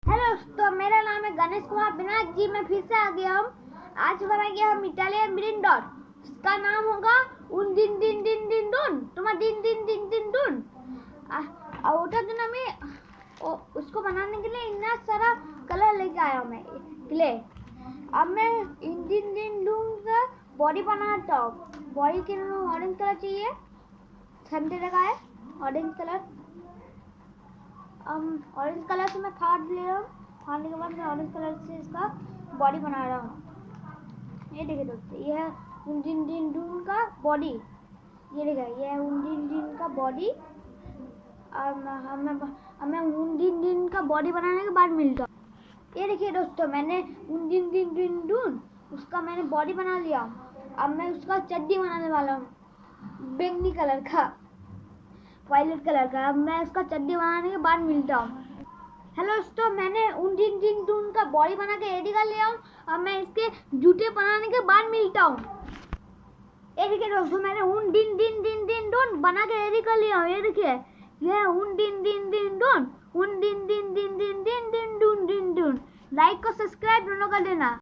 Hello दोस्तों, मेरा नाम है गणेश कुमार विनायक जी। मैं फिर से आ गया हूँ। आज बनाएंगे हम इटालियन ब्रिंडोर। इसका नाम होगा उन दिन दिन दिन दिन डून तुम्हारा दिन दिन दिन दिन डून। ওটার জন্য আমি उसको बनाने के लिए इतना सारा कलर लेके आया हूँ मैं क्ले। अब मैं इन दिन दिन डून का बॉडी बनाता हूँ। बॉडी के लिए ऑरेंज कलर चाहिए, ठंडे लगा है ऑरेंज कलर। ऑरेंज कलर से मैं फाड़ ले रहा हूँ। फाड़ने के बाद मैं ऑरेंज कलर से इसका बॉडी बना रहा हूँ। ये देखिए दोस्तों, ये है उन दिन डून का बॉडी। ये देखिए, ये है उन दिन का बॉडी। मैं उन दिन का बॉडी बनाने के बाद मिलता हूँ। ये देखिए दोस्तों, मैंने उन दिन डून उसका मैंने बॉडी बना लिया। अब मैं उसका चड्डी बनाने वाला हूँ बैंगनी कलर का, वायलेट कलर का। अब मैं उसका चड्डी बनाने के बाद मिलता हूँ। हेलो दोस्तों, मैंने उन दिन डून का बॉडी बना के रेडी कर लिया हूँ। अब मैं इसके जूते बनाने के बाद मिलता हूँ। ये देखिए दोस्तों, मैंने उन दिन डून बना के रेडी कर लिया हूँ। ये देखिए, ये उन दिन डून, उन दिन दिन डून। लाइक और सब्सक्राइब दोनों कर देना।